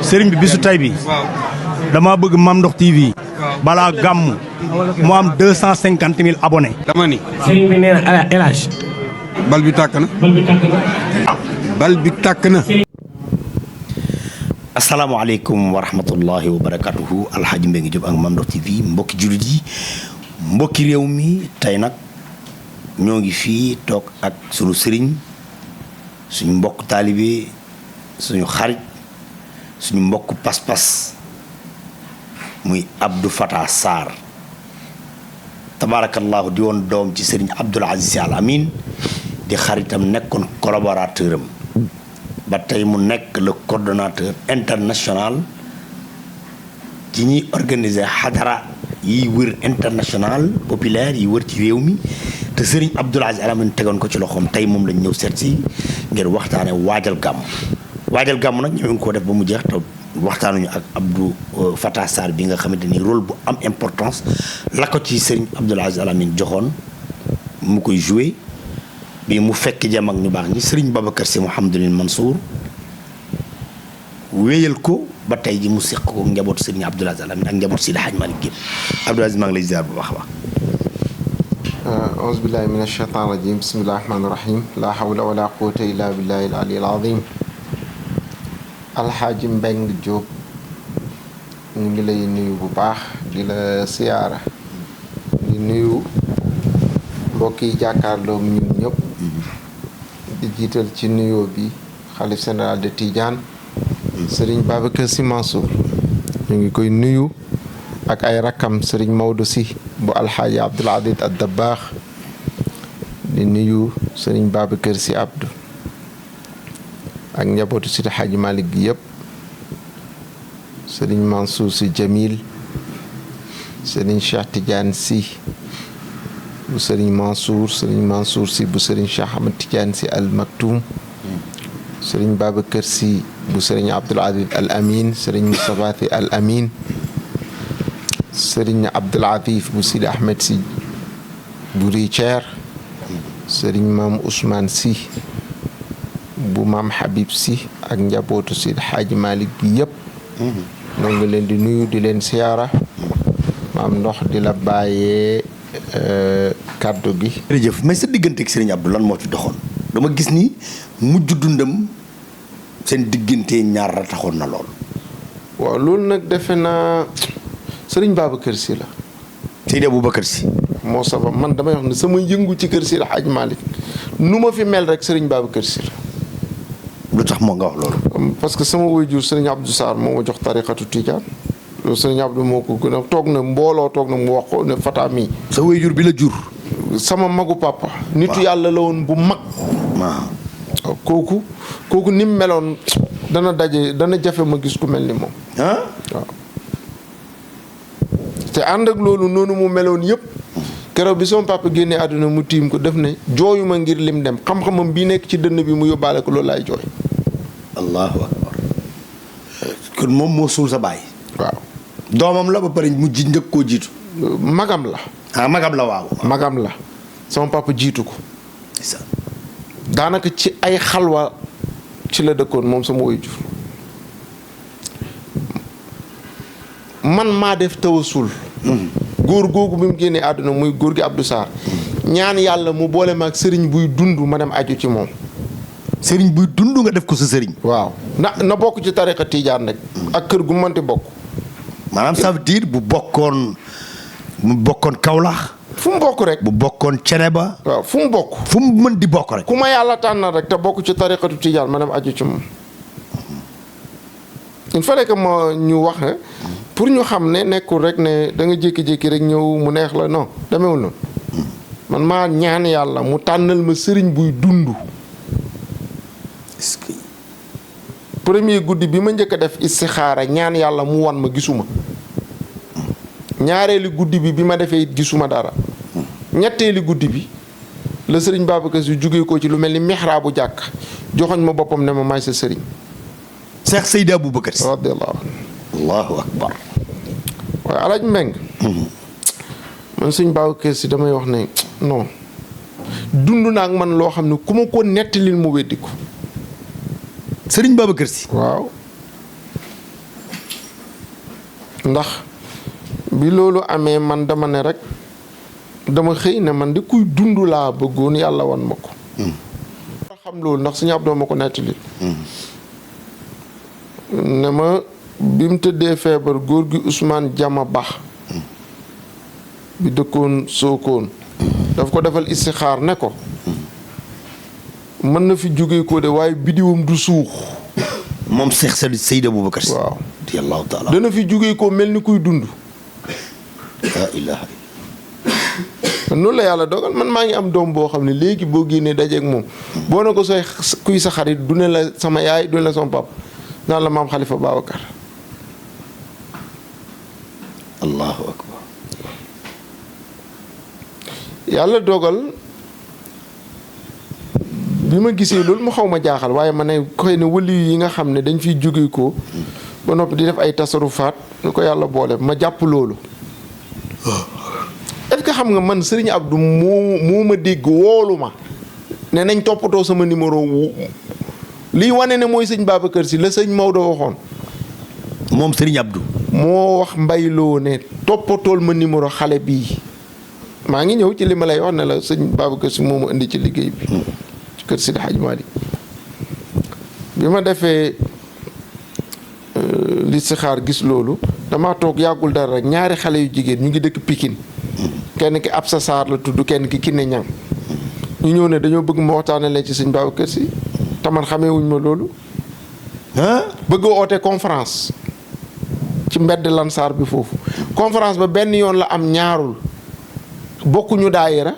sëriñ bi bisu tay bi dama bëgg Mame Ndokh TV balaa gàmm mu am 250 000 abonnés. dama ni sëriñ bi nee na El Hadj bal bi tàkk na. bal bi tàkk na. asalaamaaleykum wa rahmatullahi wa barakatuhu Alxaaji Mbengue Diop ak Mame Ndokh TV mbokki jullit yi mbokki réew mi tey nag ñoo ngi fii toog ak sunu sëriñ suñu mbokk taalibe suñu xarit suñu mbokk pas-pas muy Abdou Fatah Sarr tabaarakallaahu di woon doom ci sëriñ Abdoul Aziz Al Amin di xaritam nekkoon collaborateur am ba tey mu nekk le coordonnateur international ci ñuy organiser xadara yiy wër international populaire yi wër ci réew mi te sëriñ Abdoul Aziz Al Amin tegoon ko ci loxoom tey moom lañ ñëw seet si ngir waxtaane waajal gàmm nag ñu ngi ko def ba mu jeex te waxtaanuñu ak Abdou Fatah Sarr bi nga xamante ni rôle bu am importance la ko ci sëriñ Abdoul Aziz Al Amin joxoon mu koy joué bi mu fekk jam ak ñu baax ñi sëriñ Babacar Sy Mouhamadoul Mansour wéyal ko ba tey ji mu seq ko njaboot sëriñ Abdoul Aziz Al Amin ak njaboot Seydi Hadji Malick gépp Abdoul Aziz maa ngi lay ziar bu baax a baax. auzu billahi min ashaytan rajim bismillahi rahmani rahim la hawla wala quwwata illa billahi al ali al azim. Alxaaji Mbengue Diop ñu ngi lay nuyu bu baax di la siyaara di nuyu mbokk yi jàkkaarloo ñun ñëpp di jiital ci nuyoo bi xalif général de Tidiane Serigne Babacar Sy Mansour ñu ngi koy nuyu ak ay rakkam Serigne Maodo Sy bu Alxaaji Abdoul Aziz Al Dabakh di nuyu Serigne Babacar Sy Abdou ak njabootu Seydi Hadji Malick gi yëpp Serigne Mansour Sy Jamil Serigne Cheikh Tidiane Sy bu Serigne Mansour Sy bu Serigne Cheikh Ahmed Tidiane Sy Al Maktoum Serigne Babacar Sy bu Serigne Abdoul Aziz Al Amin Serigne Moustapha Sy Al Amin Serigne Abdoul Aziz bu Sidi Ahmed Sy bu Richer Serigne Mame Ousmane Sy bu Maam Habib Sy ak njabootu Seydi Hadji Malick bi yëpp ñoo ngi leen di nuyu di leen siyaara Maam Ndokh di la bàyyee kàddu gi. jërëjëf mais sa diggante ak Serigne Abdou lan moo ci doxoon dama gis ni mujj dundam seen diggante ñaar la taxoon na lool. waaw loolu nag defe naa Serigne Babacar Sy la. Seydi Aboubacar Sy. moo sabab man damay wax ne sama yëngu ci kër Seydi Hadji Malick nu ma fi mel rek Serigne Babacar Sy la. lu tax moo nga wax loolu. parce que sama waajur Serigne Abdou Sarr moo ma jox tariqatu Tidiane loolu Serigne Abdou moo ko gën a toog na mbooloo toog na mu wax ko ne Fata mi sa waajur bi la jur. sama magu papa. nitu yàlla la woon bu mag. waaw kooku ni mu meloon dana jafe ma gis ku mel ni moom. waaw te ànd ak loolu noonu mu meloon yëpp. keroog bi sama papa génnee àdduna mu tiim ko def ne jooyuma ngir lim dem xam-xamam bi nekk ci dënn bi mu yóbbaale ko loolu laay jooy. allahu akbar kon moom moo suul sa baay. waaw doomam la ba pare mu njëkk koo jiitu. magam la. magam la waaw. magam la sama papa jiitu ko. daanaka ci ay xalwa ci la dëkkoon moom sama waajur man maa def tawasul. góor googu bi mu génnee àdduna muy góor gi Abdou Sarr ñaan yàlla mu boole ma ak sëriñ buy dund ma dem aju ci moom. sëriñ buy dund nga def ko sa sëriñ. waaw na bokk ci tariqa Tidiane rek. ak kër gu mënti bokk. maanaam ça veut dire bu bokkoon Kaolack. fu mu bokk rek. bu bokkoon Ceneba. waaw fu mu bokk. fu mu mën di bokk rek. ku ma yàlla tànnal rek te bokk ci tariqatu Tidiane ma dem aju ci moom. il fallait que ma ñu wax pour ñu xam ne nekkul rek ne da nga jékki-jékki rek ñëw mu neex la non demewul noonu. man maa ñaan yàlla mu tànnal ma sëriñ buy dund. est-ce que. premier guddi bi ma njëkk a def istixaara ñaan yàlla mu wan ma gisuma. ñaareeli guddi bi ma defee gisuma dara. ñetteeli guddi bi la sëriñ Babacar Sy jógee ko ci lu mel ni mihraabu jàkk joxoñ ma boppam ne ma may sa sëriñ. Cheikh Seydi Aboubacar Si radiyallahu anhu. allahu akbar. waaye alaaj Mbeng man sëñ Babacar Si damay wax ne non dund naa ak man loo xam ne ku ma ko nettalil mu weddi ko. Serigne Babacar Si. waaw ndax bi loolu amee man dama ne rek dama xëy ne man di kuy dund laa bëggoon yàlla wan ma ko. xam loolu ndax sëñ Abdou ma ko nettali. ne ma bi mu tëddee feebar góor gi Ousmane Jama Ba bi dëkkoon Sokone daf ko defal istixaar ne ko mën na fi jóge ko de waaye bidiwam du suux. moom Cheikh Seydi Aboubacar Si. waaw radiyallahu taala. dana fi jóge ko mel ni kuy dund. la ilaha. noonu la yàlla dogal man maa ngi am doom boo xam ne léegi boo génnee dajeeg moom boo ne ko sooy kuy sa xarit du ne la sama yaay du ne la sama pap naan la maam Khalifa Babacar. allahu akbar. yàlla dogal bi ma gisee loolu mu xaw ma jaaxal waaye ma ne xëy na wëli yi nga xam ne dañ fiy jóge ko ba noppi di def ay tasarufaat ñu ko yàlla boole ma jàpp loolu. est-ce que xam nga man Serigne Abdou moo ma dégg woolu ma ne nañ toppatoo sama numéro liy wane ne mooy sëñ Babacar Si la sëñ Maodo waxoon. moom Serigne Abdou. moo wax mbayloo ne toppatool ma numéro xale bii maa ngi ñëw ci li ma lay wax ne la sëñ Babacar Si moo ma indi ci liggéey bi. ci kër Sidi Hadj Malick bi ma defee listixaar gis loolu damaa toog yàggul dara rek ñaari xale yu jigéen ñu ngi dëkk Pikine kenn ki Absa Sarr la tudd kenn ki Kiné Ñang ñu ñëw ne dañoo bëgg ma waxtaane leen ci sëñ Babacar Si te man xamee wuñ ma loolu bëgg a oote conférence ci mbedd Lansar bi foofu conférence ba benn yoon la am ñaarul bokkuñu daayira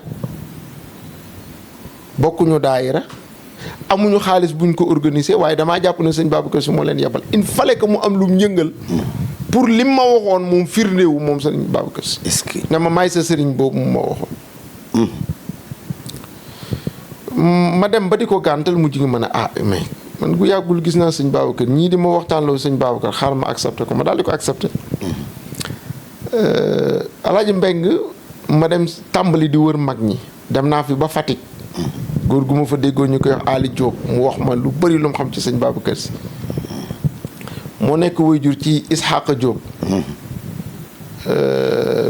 amuñu xaalis buñ ko organiser waaye damaa jàpp ne sëñ Babacar Si moo leen yebal il fallait que mu am lu mu yëngal pour lim ma waxoon moom firndewu moom sëñ Babacar Si. est-ce que ne ma may sa sëriñ boobu mu ma waxoon. ma dem ba di ko gàntal mujj ngi mën a mais man gu yàggul gis naa sëñ Babacar ñii di ma waxtaan loolu sëñ Babacar xaar ma accepté ko ma daal di ko accepté. Alaaji Mbeng ma dem tàmbali di wër mag ñi dem naa fi ba Fatick. góor gu ma fa déggoo ñu koy wax Ali Diop mu wax ma lu bari lu mu xam ci sëñ Babacar Si. moo nekk waajur ci Ishaqa Diop.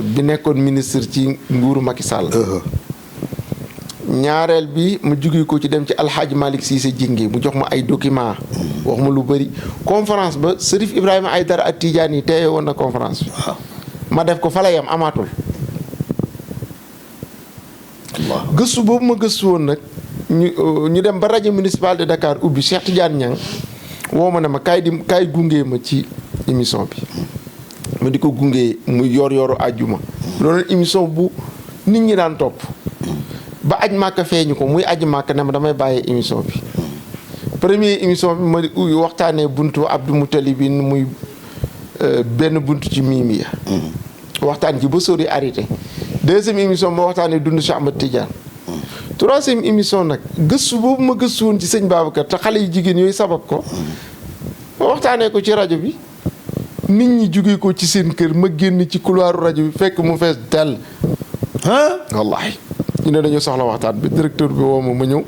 bi nekkoon ministre ci nguuru Macky Sall. ñaareel bi ma jóge ko ci dem ci Alxaaji Malick Cissé Jinge mu jox ma ay document wax ma lu bari conférence ba Serif Ibrahima Aïdara ak Tidiane yi teewe woon na conférence bi. ma def ko fa la yam amaatul. gëstu boobu ma gëstu woon nag ñu dem ba rajo municipal de Dakar ubbi Cheikh Tidiane Niang woo ma ne ma kaay gunge ma ci émission bi. ma di ko gunge mu yor àjjuma. loolu émission bu nit ñi daan topp. ba aj màkk feeñu ko muy aj màkk ne ma damay bàyyee émission bi. première émission bi ma waxtaanee buntu Abdou Moutalibine muy benn buntu ci Mimiya. waxtaan ji ba sori arrêté. deuxième émission ma waxtaanee dund Cheikh Ahmad Tidiane. troisième émission nag gëstu boobu ma gëstu woon ci sëñ Babacar te xale yu jigéen yooyu sabab ko. ma waxtaanee ko ci rajo bi. nit ñi jóge ko ci seen kër ma génn ci couloiru rajo bi fekk mu fees dell. wallaahi. ñu ne dañoo soxla waxtaan bi directeur bi woo ma ñëw.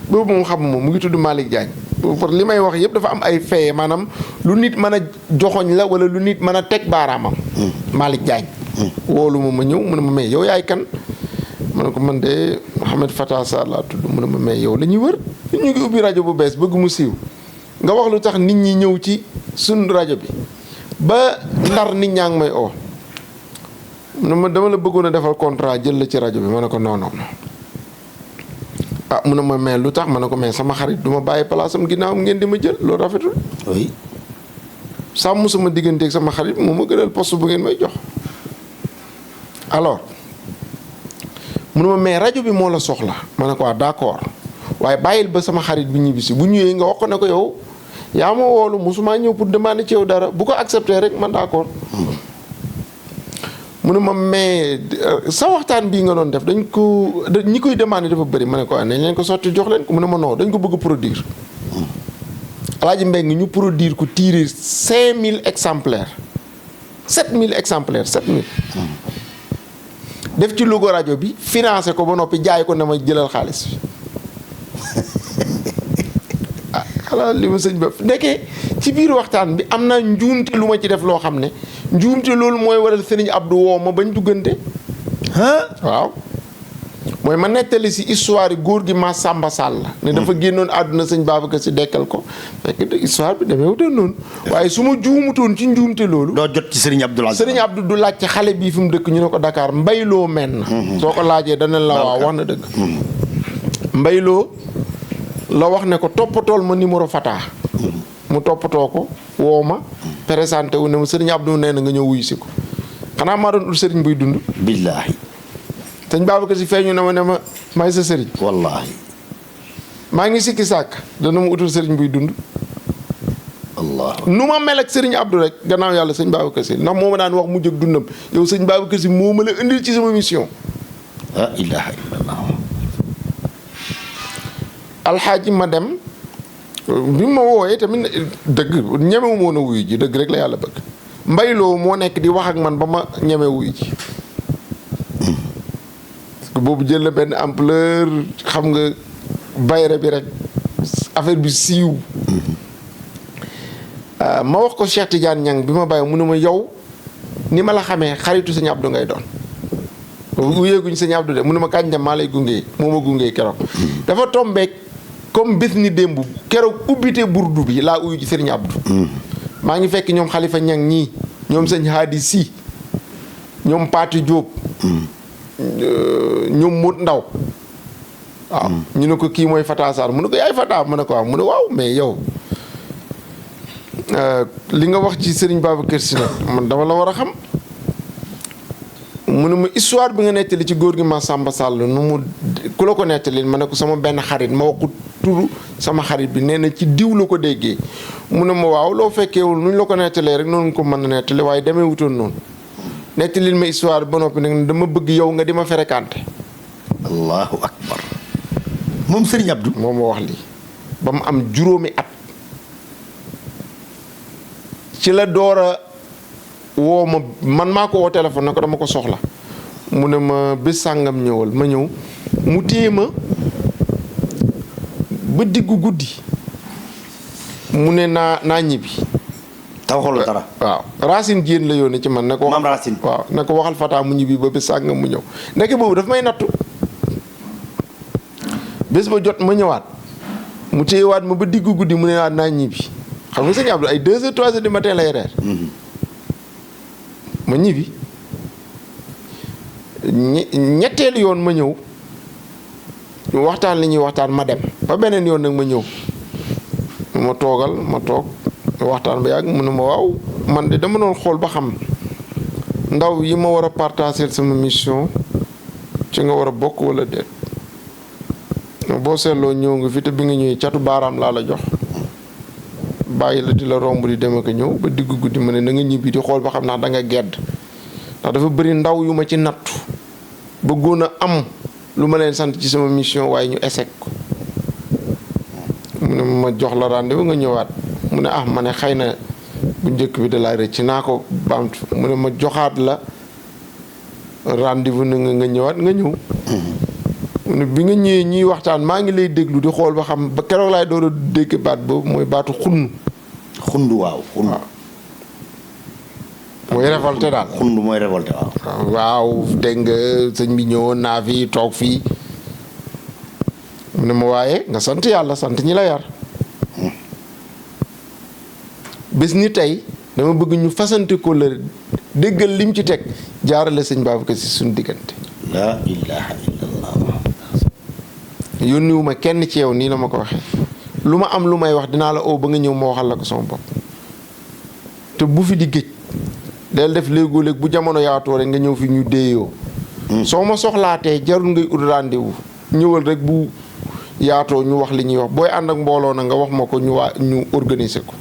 boobu moom xam moom mu ngi tudd Malick Diagne. pour li may wax yëpp dafa am ay feye maanaam lu nit mën a joxoñ la wala lu nit mën a teg baaraamam. Malick Diagne. woolu ma ñëw mu ne ma mais yow yaay kan. ma ne ko man de Mouhamed Fata Sarr laa tudd mu ne ma mais yow la ñuy wër. ñu ngi ubbi rajo bu bees bëgg mu siiw. nga wax lu tax nit ñi ñëw ci suñ rajo bi. ba ndar nit ñaa ngi may oo. mu ne ma dama la bëggoon a defal contrat jël la ci rajo bi ma ne ko non non. mu ne ma mais lu tax ma ne ko mais sama xarit du ma bàyyi place am ginnaawam ngeen di ma jël loolu rafetul. oui. sàmm sama digganteeg sama xarit moo ma gënal poste bu ngeen may jox. alors mu ne ma mais rajo bi moo la soxla ma ne ko d'accord waaye bàyyil ba sama xarit bi ñibbisi bu ñëwee nga wax ko ne ko yow yaa ma woolu musuma ñëw pour demander ci yow dara bu ko accepter rek man d'accord. mu ne ma mais sa waxtaan bii nga doon def dañ ko ñi koy demandé dafa bëri ma ne ko nañ leen ko sotti jox leen ko mu ne ma non dañ ko bëgg produire. Alaaji Mbeng ñu produire ko tirer 5000 exemplaires 7000 exemplaires 7000 def ci logo rajo bi financé ko ba noppi jaay ko ne ma jëlal xaalis bi xalaa li ma sëñ ba nekkee ci biir waxtaan bi am na njuumte lu ma ci def loo xam ne njuumte loolu mooy waral sëriñ Abdou woo ma bañ duggante waaw mooy ma nettali si histoire yi góor gi ma Samba Sall la ne dafa génnoon àdduna sëñ Babacar Si dekkal ko fekk histoire bi demee wutoon noonu waaye su ma juumutoon ci njuumte loolu doo jot ci sëriñ Abdou sëriñ Abdou du laaj ci xale bii fi mu dëkk ñu ne ko Dakar mbayloo men soo ko laajee dana la waaw wax na dëgg mbayloo la wax ne ko toppatool ma numéro Fata mu toppatoo ko woo ma présenté wu ne ma sëriñ Abdou nee na nga ñëw wuyu si ko xanaa maa doon ut sëriñ buy dund billaahi sëñ Babacar Si feeñu na ma ne ma may sa sëriñ wallaahi maa ngi sikki sàkk dana ma utul sëriñ buy dund allah nu ma mel ak sëriñ Abdou rek gannaaw yàlla sëñ Babacar Si ndax moo ma daan wax mu jóg dundam yow sëñ Babacar Si moo ma la indil ci sama mission la ilaha illallah alxaaji ma dem bi ma wooyee tamit dëgg ñemewu moon a wuyu ji dëgg rek la yàlla bëgg mbayloo moo nekk di wax ak man ba ma ñeme wuyu ji parce que boobu jël na benn ampleur xam nga bayre bi rek affaire bi siiw ma wax ko Cheikh Tidiane Niang bi ma bàyyi mu ne ma yow ni ma la xamee xaritu sëñ Abdou ngay doon uyeeguñ sëñ Abdou de mu ne ma kañ dem maa lay gungee moo ma gungee keroog dafa tombeek comme bés ni démb keroog ubbite burdu bi laa uyu ci sëriñ Abdou maa ngi fekk ñoom Xalifa Niang ñii ñoom sëñ Hadi Si ñoom Paati Diop ñoom Mout Ndaw waaw ñu ne ko kii mooy Fata Sarr mu ne ko yaay Fata mu ne ko waaw mu ne waaw mais yow li nga wax ci sëriñ Babacar Si nag man dama la war a xam mu ne ma histoire bi nga nettali ci góor gi ma Samba Sall nu mu ku la ko nettali ma ne ko sama benn xarit ma wax ko turu sama xarit bi nee na ci diw la ko déggee mu ne ma waaw loo fekkeewul nu ñu la ko nettalee rek noonu ko mën a nettali waaye demee wutoon noonu nettalil ma histoire bi ba noppi nag dama bëgg yow nga di ma fréquenté. allahu akbar moom sëriñ Abdou moom moo wax lii ba mu am juróomi at ci la door a woo ma man maa ko woo téléphone na ko dama ko soxla mu ne ma bés sàngam ñëwal ma ñëw mu téye ma ba diggu guddi mu ne naa ñibbi. taw xoolal dara. waaw Racine Diène la yónnee ci man. ne ko maam Racine. waaw ne ko waxal Fata mu ñibbi ba bés sàngam mu ñëw ndeke boobu daf may nattu bés ba jot ma ñëwaat mu téyewaat ma ba diggu guddi mu ne waat naa ñibbi xam nga sëñ Abdou ay 2h 3h du matin lay reer. ma ñibbi ñetteelu yoon ma ñëw ñu waxtaan li ñuy waxtaan ma dem ba beneen yoon nag ma ñëw ma toog waxtaan ba yàgg mu ne ma waaw man de dama doon xool ba xam ndaw yi ma war a partager sama mission ci nga war a bokk wala déet boo seetloo ñëw nga fi te bi nga ñëwee catu baaraam laa la jox bàyyi la di la romb di dem ak ñëw ba diggu guddi ma ne na nga ñibbi di xool ba xam ndax da nga gedd ndax dafa bëri ndaw yu ma ci nattu bëggoon a am lu ma leen sant ci sama mission waaye ñu échec ko mu ne ma jox la rendez-vous nga ñëwaat mu ne ma ne xëy na bu njëkk bi da laa rëcc naa ko baamtu mu ne ma joxaat la rendez-vous na nga ñëwaat nga ñëw mu ne bi nga ñëwee ñuy waxtaan maa ngi lay déglu di xool ba xam ba keroog laay door a dégg baat boobu mooy baatu xund waaw mooy révolté daal xund mooy révolté waaw dégg nga sëñ bi ñëwoon naa fi toog fii mu ne ma waaye nga sant yàlla sant ñi la yar bés ni tey dama bëgg ñu fasante ko la déggal lim ci teg jaarale sëñ Babacar Si suñu diggante laa ilaha illallah yónniwuma kenn ci yow nii la ma ko waxee lu ma am lu may wax dinaa la oo ba nga ñëw ma waxal la ko sama bopp te bu fi di géej del def léegoo-léeg bu jamono yaatoo rek nga ñëw fi ñu déeyoo soo ma soxlaatee jarul ngay ut rendez-vous ñëwal rek bu yaatoo ñu wax li ñuy wax booy ànd ak mbooloo na nga wax ma ko ñu organiser ko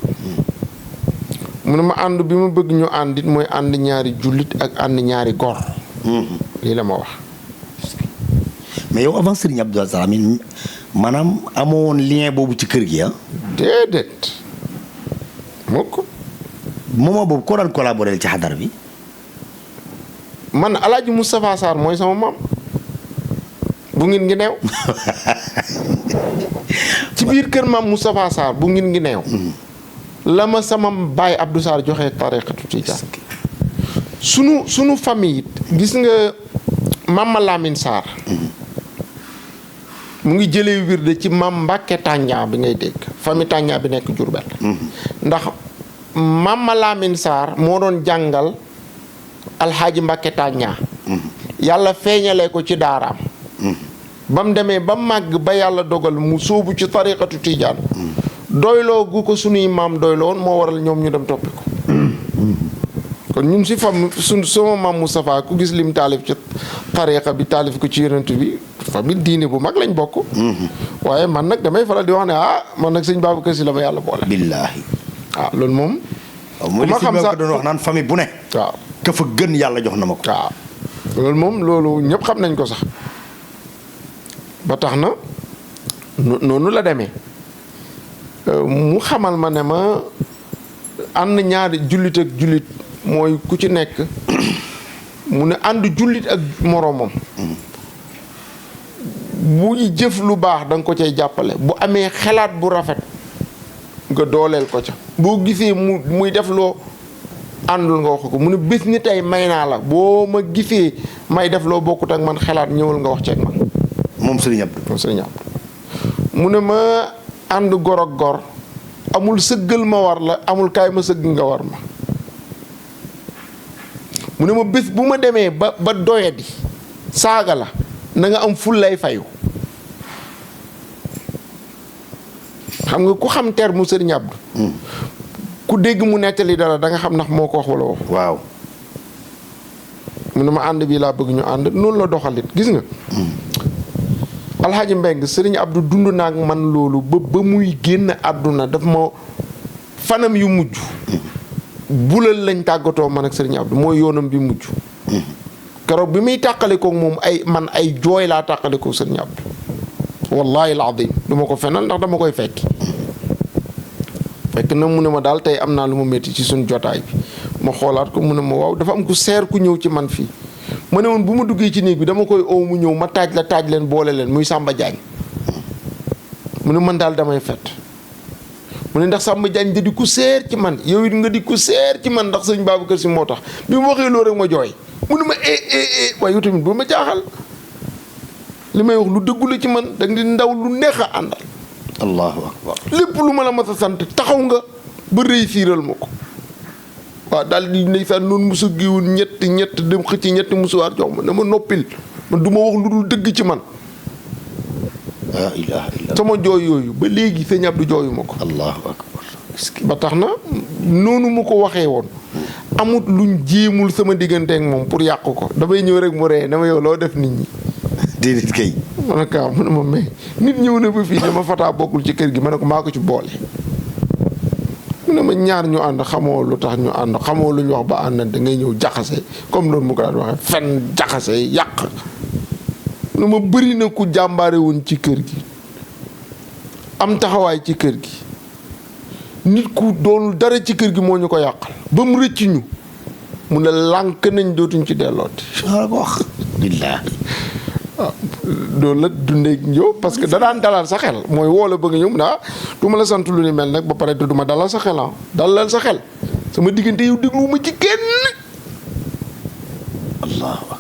mu ne ma ànd bi ma bëgg ñu ànd it mooy ànd ñaari jullit ak ànd ñaari gor lii la ma wax mais yow avant Serigne Abdou Aziz Al Amine maanaam amoo woon lien boobu ci kër gi déedéet mukk. moment boobu koo daan collaborer ci xadar bi. man Alaaji Moustapha Sarr mooy sama maam bu ngin ngi neew ci biir kër maam Moustapha Sarr bu ngin ngi neew la ma sama baay Abdou Sarr joxe tariqatu tijaan sunu famille it gis nga Mama Lamine Sarr mu ngi jëlee wirde ci maam Mbàkke Tànja bi ngay dégg famille Tànja bi nekk Jurbel ndax Mama Lamine Sarr moo doon jàngal alxaaji Mbàkke Tànja yàlla feeñalee ko ci daaraam ba mu demee ba màgg ba yàlla dogal mu sóobu ci tariqatu tijaan doyloo gu ko sunuy maam doyloo woon moo waral ñoom ñu dem toppi ko kon ñun si sama maam Moustapha ku gis lim taalif ci tariqa bi taalif ko ci yonent bi famille diine bu mag lañ bokk waaye man nag damay faral di wax ne man nag sëñ Babacar Si la ma yàlla boole billaahi loolu moom ku ma xam sax doon wax naan famille bu ne waaw ka fa gën yàlla jox na ma ko waaw loolu moom loolu ñëpp xam nañ ko sax ba tax na noonu la demee mu xamal ma ne ma ànd ñaari jullit ak jullit mooy ku ci nekk mu ne ànd jullit ak moroomam bu jëf lu baax da nga ko cay jàppale bu amee xalaat bu rafet nga dooleel ko ca boo gisee muy def loo àndul nga wax ko mu ne bés ni tey may naa la boo ma gisee may def loo bokkut ak man xalaat ñëwal nga wax ceeg man moom Serigne Abdou mu ne ma ànd gor ak gor amul sëggal ma war la amul kaay ma sëgg nga war ma mu ne ma bés bu ma demee ba doyadi saaga la na nga am ful lay fayu xam nga ku xam terme Serigne Abdou ku dégg mu nettali dara da nga xam ndax moo ko wax wala wax waaw mu ne ma ànd bii laa bëgg ñu ànd noonu la doxalit gis nga alxaaji Mbeng Serigne Abdou dund naa ak man loolu ba muy génn àdduna daf ma fanam yu mujj bulal lañ tàggatoo man ak Serigne Abdou mooy yoonam bi mujj keroog bi muy tàqalikoo moom ay jooy laa tàqalikoo Serigne Abdou wallahi alazim du ma ko fenal ndax dama koy fekk na mu ne ma daal tey am naa lu ma métti ci suñ jotaay bi ma xoolaat ko mu ne ma waaw dafa am ku seer ku ñëw ci man fii ma ne woon bu ma duggee ci néeg bi dama koy oo mu ñëw ma taaj leen boole leen muy Samba Diagne mu ne man daal damay fet mu ne ndax Samba Diagne da di ku seer ci man yow it nga di ku seer ci man ndax sëñ Babacar Si moo tax bi mu waxee loolu rek ma jooy mu ne ma waaye yow tamit bu ma jaaxal li may wax lu dëggu la ci man da nga di ndaw lu neex a àndal allahu akbar lépp lu ma la mas a sant taxaw nga ba réussiral ma ko waaw daal di ndeysaan noonu musu giwul ñett dem xëcc ñetti musuwaar jox ma ne ma noppil man du ma wax lu dul dëgg ci man la ilaha illallah sama jooy yooyu ba léegi sëñ Abdou jooyu ma ko allahu akbar ba tax na noonu mu ko waxee woon amut luñ jéemul sama diggante ak moom pour yàq ko damay ñëw rek mu ree dama yow loo def nit ñi déedéet kay ma ne ko mu ne ma mais nit ñëw na ba fii ne ma Fata bokkul ci kër gi ma ne ko maa ko ci boole mu ne ma ñaar ñu ànd xamoo lu tax ñu ànd xamoo lu ñu wax ba àndante ngay ñëw jaxase comme noonu mu ko daan waxee fen jaxase yàq mu ne ma bëri na ku jàmbaare woon ci kër gi am taxawaay ci kër gi nit ku doonul dara ci kër gi moo ñu ko yàqal ba mu rëcc ñu mu ne lànk nañ dootuñ ci dellooti la ko wax billaahi loolu la dundee ñëw parce que da daan dalal sa xel mooy woo la bëgg ñëw mu ne du ma la sant lu ni mel nag ba pare te du ma dalal sa xel dalal sa xel sama diggante yow dégluwuma ci kenn allahu akbar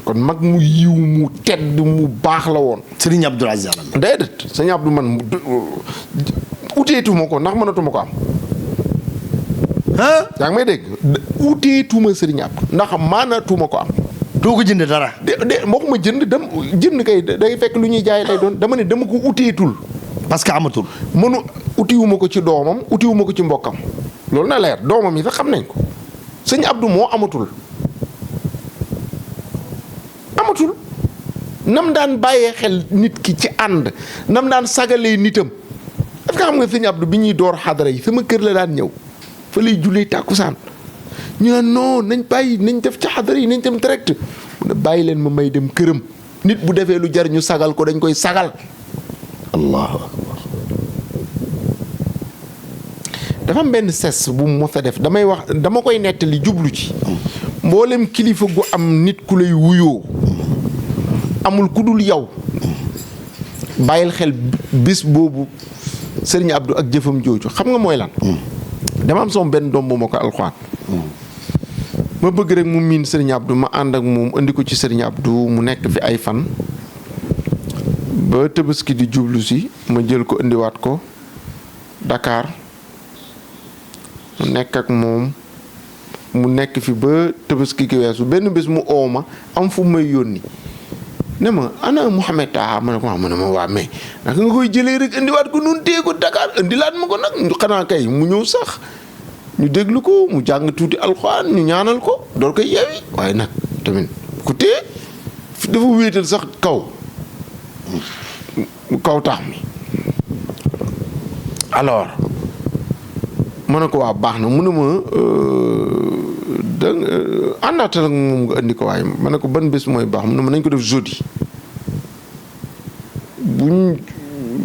kon mag mu yiw mu tedd mu baax la woon Serigne Abdou Aziz Al Amine déedéet sëñ Abdou man uteetuma ko ndax mënatuma ko am yaa ngi may dégg uteetuma Serigne Abdou ndax maanatuma ko am doo ko jënd dara de waxuma jënd kay day fekk lu ñuy jaay lay doon dama ne dama ko uteetul parce que amatul mënu utiwuma ko ci doomam utiwuma ko ci mbokkam loolu na leer doomam yi sax xam nañ ko sëñ Abdou moo amatul nam daan bàyyee xel nit ki ci ànd nam daan sagalee nitam est-ce que xam nga sëñ Abdou bi ñuy door xadara yi sama kër la daan ñëw fa lay jullee tàkkusaan ñu ne non nañ bàyyi nañ def ci xadara yi nañ dem direct mu ne bàyyi leen ma may dem këram nit bu defee lu jar ñu sagal ko dañ koy sagal allahu akbar dafa am benn ses bu mu mos a def dama koy nettali jublu ci mboolem kilifa gu am nit ku lay wuyoo amul ku dul yow bàyyil xel bis boobu sëriñ Abdou ak jëfam jooju xam nga mooy lan dama am sama benn doom bu ma ko alxuraan ma bëgg rek mu miin sëriñ Abdou ma ànd ak moom indi ko ci sëriñ Abdou mu nekk fi ay fan ba Tabaski di jublu si ma jël ko indiwaat ko Dakar mu nekk ak moom mu nekk fi ba Tabaski gi weesu benn bés mu oo ma am fu may yónni ne ma ana Mouhamed Taha ma ne ko ma ne ma waa mais naka nga koy jëlee rek indiwaat ko nun téye ko Dakar indilaat ma ko nag xanaa kay mu ñëw sax ñu déglu ko mu jàng tuuti alxuraan ñu ñaanal ko door koy yeewi waaye nag tamit ku téye dafa wéetal sax kaw tax mi alors ma ne ko waa baax na mu ne ma da àndaatal ak moom nga indi ko waaye ma ne ko ban bés mooy baax mu ne ma nañ ko def jeudi buñ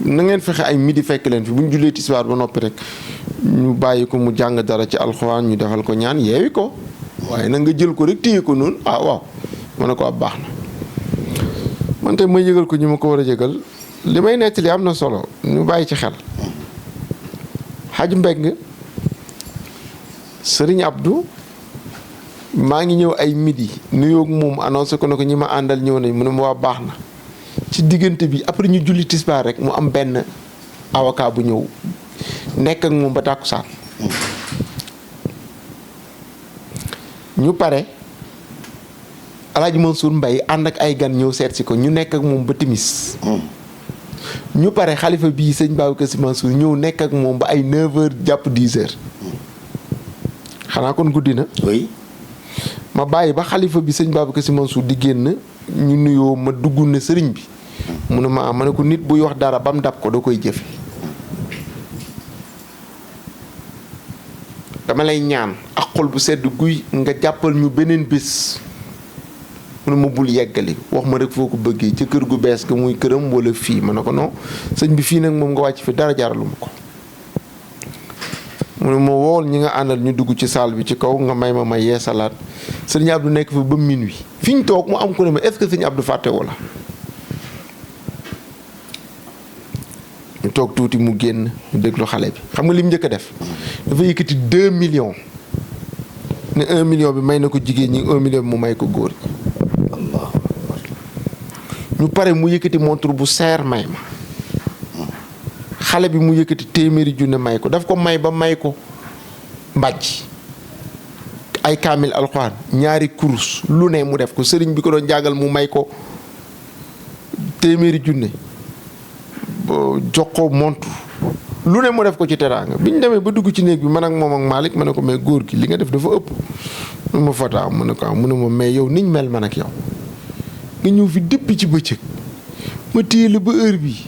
na ngeen fexe ay midi fekk leen fi bu ñu jullee tisbaar ba noppi rek ñu bàyyi ko mu jàng dara ci alxuraan ñu defal ko ñaan yeewi ko waaye nag nga jël ko rek téye ko noonu waaw ma ne ko ab baax na man tey ma yëgal ko ñu ma ko war a yëgal li may nettali am na solo ñu bàyyi ci xel xaj mbeng sëriñ Abdou maa ngi ñëw ay midi nuyoog moom annoncé ko ne ko ñi ma àndal ñëw nañ mu ne ma waa baax na ci diggante bi après ñu julli tisbaar rek mu am benn avocat bu ñëw nekk ak moom ba tàkkusaan ñu pare Alaaji Mansour Mbaye ànd ak ay gan ñëw seet si ko ñu nekk ak moom ba timis ñu pare xalifa bii sëñ Babacar Sy Mansour ñëw nekk ak moom ba ay 9h jàpp 10h xanaa kon guddi na. oui. ma bàyyi ba xalifa bi sëñ Babacar Sy Mansour di génn ñu nuyoo ma dugg ne sëriñ bi mu ne ma ne ko nit buy wax dara ba mu dab ko da koy jëfe dama lay ñaan ak xol bu sedd guy nga jàppal ñu beneen bés mu ne ma bul yeggali wax ma rek foo ko bëggee ca kër gu bees ga muy këram wala fii ma ne ko non sëñ bi fii nag moom nga wàcc fi dara jaaralu ma ko mu ne ma wool ñi nga àndal ñu dugg ci salle bi ci kaw nga may ma yeesalaat sëñ Abdou nekk fa ba minuit fi ñu toog mu am ko ne ma est-ce que sëñ Abdou fàtte wala ñu toog tuuti mu génn ñu déglu xale bi xam nga li mu njëkk a def dafa yëkkati 2 millions ne 1 million bi may na ko jigéen ñi 1 million bi mu may ko góor ñi ñu pare mu yëkkati montre bu seer may ma xale bi mu yëkkati téeméeri junne may ko daf ko may ba may ko mbàjj ay kaamil alxuraan ñaari kurus lu ne mu def ko sëriñ bi ko doon jàngal mu may ko téeméeri junne jox ko montre lu ne mu def ko ci teraanga bi ñu demee ba dugg ci néeg bi man ak moom ak Malick ma ne ko mais góor gi li nga def dafa ëpp mu ma fataa mu ne ko mu ne ma mais yow niñ mel man ak yow nga ñëw fi depuis ci bëccëg ma téye la ba heure bi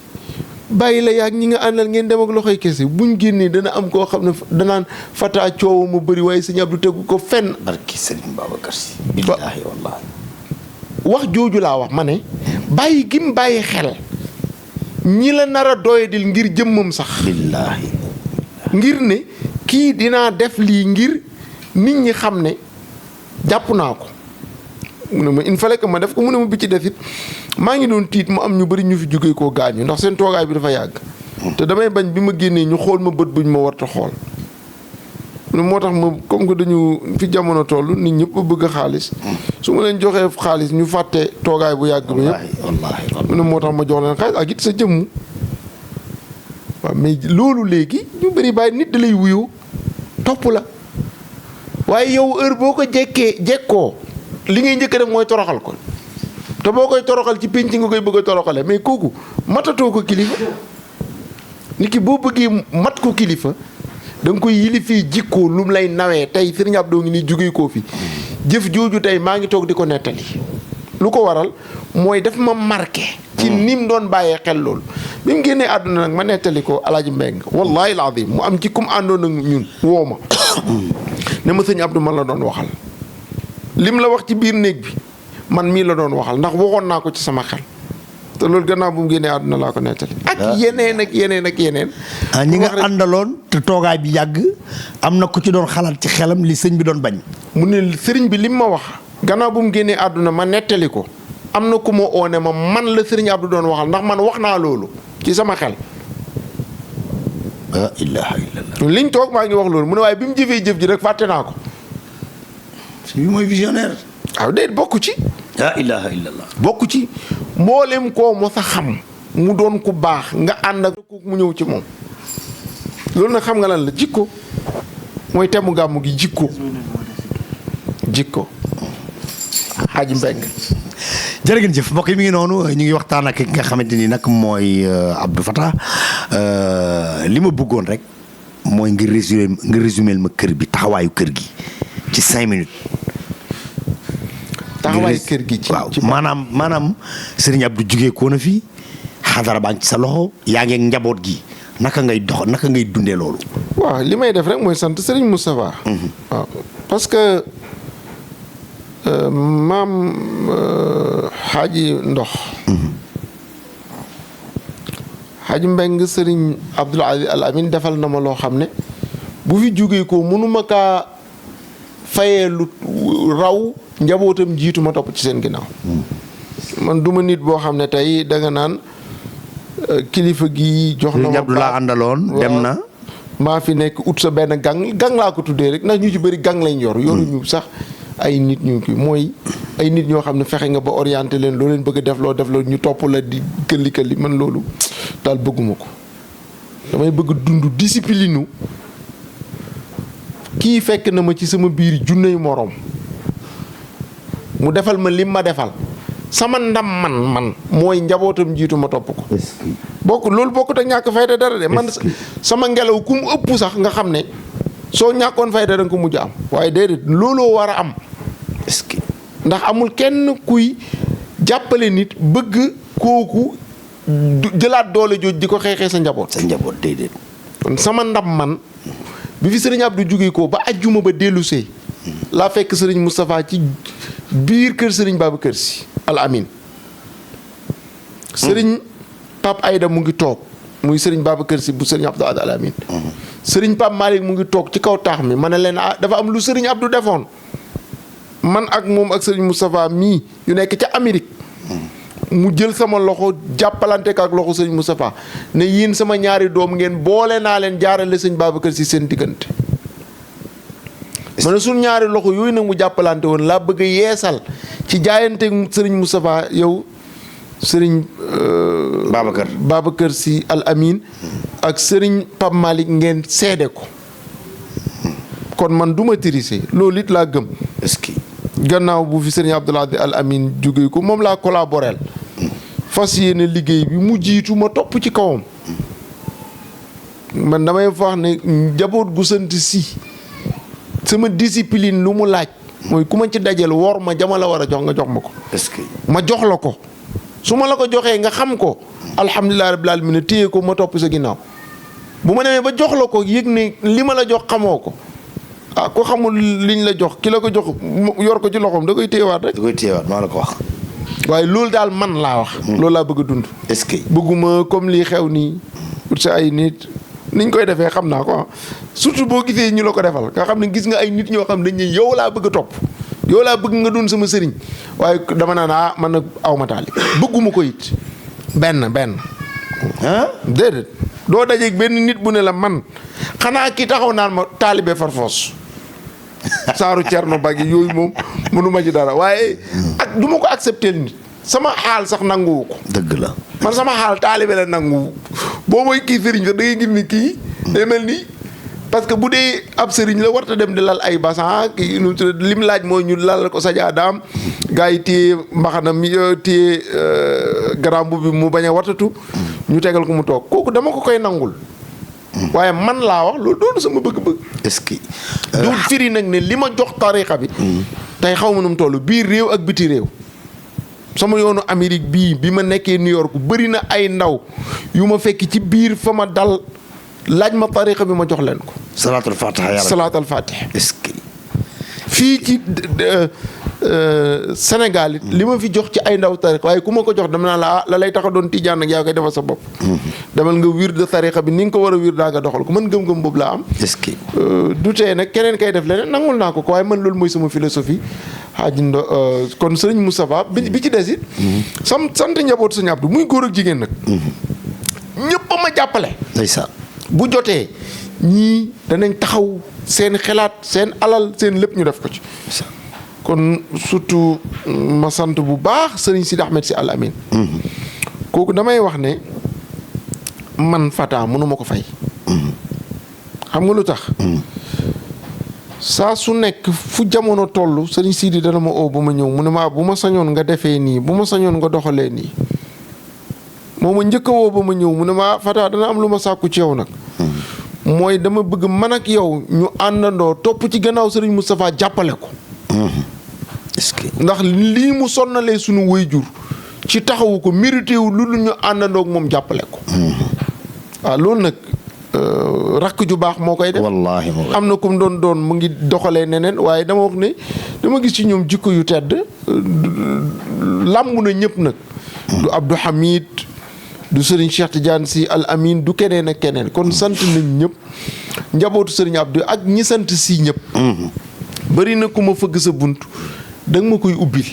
bàyyi la yaag ñi nga àndal ngeen dem ak loxoy kese buñ génnee dana am koo xam ne danaan fataa coow ma bëri waaye sëñ Abdou tegu ko fenn. barki Sëriñ Babacar Sy. billaahi wallaahi. wax jooju laa wax ma ne bàyyi gim bàyyi xel ñi la nar a doyadil ngir jëmmam sax. billaahi. ngir ne kii dinaa def lii ngir nit ñi xam ne jàpp naa ko. mu ne ma il fallait que ma def ko mu ne ma bi ci def it maa ngi doon tiit mu am ñu bari ñu fi jógee koo gaañu ndax seen toogaay bi dafa yàgg. te damay bañ bi ma génnee ñu xool ma bët buñ ma warta xool. mu ne moo tax ma comme que dañu fi jamono toll nit ñëpp bëgg xaalis. su ma leen joxee xaalis ñu fàtte toogaay bu yàgg ba yëpp. mu ne moo tax ma jox leen xaalis ak it sa jëmm. waaw mais loolu léegi ñu bari bàyyi nit da lay wuyu topp la waaye yow heure boo ko jekkoo. li ngay njëkk def mooy toroxal ko te boo koy toroxal ci pénc nga koy bëgg a toroxale mais kooku matatoo ko kilifa nit ki boo bëggee mat ko kilifa da nga koy yilifee jikkoo lu mu lay nawee tey Sëriñ Abdou ngi nii jógee koo fi jëf jooju tey maa ngi toog di ko nettali lu ko waral mooy daf ma marqué ci ni mu doon bàyyee xel loolu bi mu génnee àdduna nag ma nettali ko Alaaji Mbeng wallahi alazim mu am ci kum àndoon ak ñun woo ma ne ma Sëriñ Abdou man la doon waxal lim la wax ci biir néeg bi man mii la doon waxal ndax waxoon naa ko ci sama xel te loolu gannaaw bu mu génnee àdduna laa ko nettali. ak yeneen ak yeneen ak yeneen. ñi nga àndaloon te toogaay bi yàgg am na ku ci doon xalaat ci xelam li sëñ bi doon bañ. mu ne sëriñ bi lim ma wax. gannaaw bu mu génnee àdduna ma nettali ko. am na ku ma oone ma man la sëriñ Abdou doon waxal ndax man wax naa loolu ci sama xel. la ilaha illallah. liñ toog maa ngi wax loolu mu ne waaye bi mu jëfee jëf ji rek fàtte naa ko. bi mooy visionnaire. waaw déet bokku ci. la ilaha illallah. bokku ci mboolem koo mos a xam mu doon ku baax nga ànd ak mu ñëw ci moom. loolu nag xam nga lan la jikko mooy temu gàmmu gi jikko. Xaaji Mbeng. jërë ngeen jëf mbokk yi mi ngi noonu ñu ngi waxtaan ak ki nga xamante ni nag mooy Abdou Fatah li ma bëggoon rek mooy nga résumé ma kër bi taxawaayu kër gi ci 5 minutes. taxawaayu kër gi ci waaw maanaam Serigne Abdou jugee koo na fi xadara baa ngi ci sa loxo yaa ngi ak njaboot gi naka ngay dundee loolu. waaw li may def rek mooy sant Serigne Moustapha. waaw parce que. maam xaaji ndox xaaji Mbeng sëriñ Abdoul Aziz Al Amin defal na ma loo xam ne bu fi jógee ko mënuma kaa fayee lu raw njabootam jiitu ma topp ci seen ginnaaw. man duma nit boo xam ne tey danga naan kilifa gi jox na ma laa àndaloon dem na maa fi nekk ut sa benn gang laa ko tuddee rek ndax ñu ci bëri gang lañ yoruñu sax ay nit ñu kii mooy ay nit ñoo xam ne fexe nga ba orienté leen loo leen bëgg a def loo ñu topp la di këlli man loolu daal bëgguma ko damay bëgg dund discipline kii fekk na ma ci sama biir junney moroom mu defal ma lim ma defal sama ndam man mooy njabootam jiitu ma topp ko loolu bokkut ak ñàkk fayda dara de man sama ngelaw ku mu ëpp sax nga xam ne soo ñàkkoon fayda danga ko mujj am waaye déedéet looloo war a am ndax amul kenn kuy jàppale nit bëgg kooku jëlaat doole jooj di ko xeexee sa njaboot déedéet kon sama ndam man bi fi sëriñ Abdou jógee ko ba ajjuma ba dellusee laa fekk sëriñ Moustapha ci biir kër sëriñ Babacar Sy Al Amin sëriñ Pape Aïda mu ngi toog muy sëriñ Babacar Sy bu sëriñ Abdou Al Amin sëriñ Pape Malick mu ngi toog ci kaw taax mi ma ne leen dafa am lu sëriñ Abdou defoon man ak moom ak sëriñ Moustapha mii ñu nekk ca Amérique mu jël sama loxo jàppalante ak loxo sëriñ Moustapha ne yéen sama ñaari doom ngeen boole naa leen jaarale sëriñ Babacar Sy seen diggante. ma ne suñ ñaari loxo yooyu nag mu jàppalante woon laa bëgg a yeesal ci jaayante sëriñ Moustapha yow sëriñ Babacar Sy Al Amin ak sëriñ Pape Malick ngeen seede ko kon man du ma tirise loolu it laa gëm. est-ce que gannaaw bu fi sëriñ Abdoul Aziz Al Amin jóge ko moom laa collaboreel fas yéene liggéey bi mu jiitu ma topp ci kawam man damay wax ne njaboot gu sant si sama discipline lu mu laaj mooy ku ma ci dajal wor ma jama la war a jox nga jox ma ko. est-ce que ma jox la ko su ma la ko joxee nga xam ko alhamdulilah rabbil alamin téye ko ma topp sa ginnaaw bu ma demee ba jox la ko yëg ne li ma la jox xamoo ko ah ko xamul liñ la jox ki la ko jox yor ko ci loxoom da koy téyewaat rek. da koy téyewaat maa la ko wax. waaye loolu daal man laa wax. loolu laa bëgg a dund. est-ce que bëgguma comme lii xew nii pour sa ay nit niñ koy defee xam naa ko surtout boo gisee ñu la ko defal nga xam ne gis nga ay nit ñoo xam ne dañ ne yow laa bëgg a topp yow laa bëgg nga doon sama sëriñ waaye dama naan man nag aw ma taali bëgguma ko it benn. ah déedéet doo dajeeg benn nit bu ne la man xanaa ki taxaw naan ma taalibe farfoos saaru Cerno Bagi yooyu moom mënuma ci dara waaye ak du ma ko accepter nit sama xaal sax nanguwu ko. dëgg la man sama xaal taalibe la nanguwu boo mooy kii sëriñ sax da ngay gis ni kii day mel ni parce que bu dee ab sëriñ la warta dem di lal ay basan kii lim laaj mooy ñu lal ko sajaadaam gars yi téye mbaxana mi téye garam bi mu bañ a watatu ñu tegal ko mu toog kooku dama ko koy nangul waaye man laa wax loolu doonu sama bëgg-bëgg. est-ce que du firi nag ne li ma jox tarixa bi tey xaw ma nu mu toll biir réew ak biti réew sama yoonu Amérique bi ma nekkee New York bëri na ay ndaw yu ma fekk ci biir fa ma dal laaj ma tarixa bi ma jox leen ko. salaatul fatiha yàlla salaatul fatiha. est-ce que fii ci Sénégal it li ma fi jox ci ay ndaw tariqa waaye ku ma ko jox dama naa la la lay tax a doon tijaan nag yaa koy defal sa bopp. demal nga wir de tariqa bi ni nga ko war a wir daa nga doxal ko man gëm-gëm boobu laa am. est-ce que. du tee nag keneen kay def leneen nangul naa ko waaye man loolu mooy sama philosophie xaaji kon sëriñ Moustapha bi ci des it. sant njaboot sëñ Abdou muy góor ak jigéen nag. ñëpp a ma jàppale. ndeysaan. bu jotee ñii danañ taxaw seen xelaat seen alal seen lépp ñu def ko ci. kon surtout ma sant bu baax sëriñ Sidi Ahmed Sy Al Amin. kooku damay wax ne man Fata mënuma ko fay. xam nga lu tax. saa su nekk fu jamono toll sëriñ Sidi dana ma oo ba ma ñëw mu ne ma bu ma sañoon nga defee nii bu ma sañoon nga doxalee nii. moo ma njëkk a woo ba ma ñëw mu ne ma Fata dana am lu ma sàkku ci yow nag. mooy dama bëgg man ak yow ñu àndandoo topp ci gannaaw sëriñ Moustapha jàppale ko. est-ce que. ndax lii mu sonnalee sunu waajur ci taxawu ko mérité wu lu ñu àndandoo ak moom jàppale ko. waaw loolu nag rakk ju baax moo koy def. wallaahi am na ku mu doon mu ngi doxalee neneen waaye dama wax ne dama gis ci ñoom jikko yu tedd làmb na ñëpp nag. du Abdou Hamid du Serigne Cheikh Tidiane Sy Al Amin du keneen ak keneen kon sant nañ ñëpp njabootu Serigne Abdou ak ñi sant si ñëpp. bari na ku ma fëgg sa bunt da nga ma koy ubbil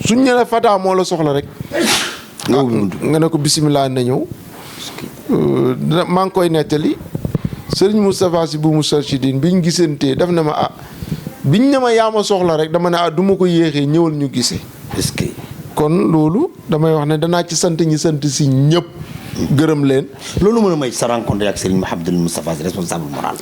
suñ ne la Fata moo la soxla rek. nga ne ko bisimilah na ñëw. maa ngi koy nettali Serigne Moustapha Sy bu Moustarchidine biñ gisantee daf na ma biñ ne ma yaa ma soxla rek dama ne du ma ko yéexee ñëwal ñu gisee. est-ce que. kon loolu damay wax ne danaa ci sant ñi sant si ñëpp. gërëm leen. loolu mën a may sa rencontre ak Serigne Mouhamadoul Moustapha Sy responsable moral.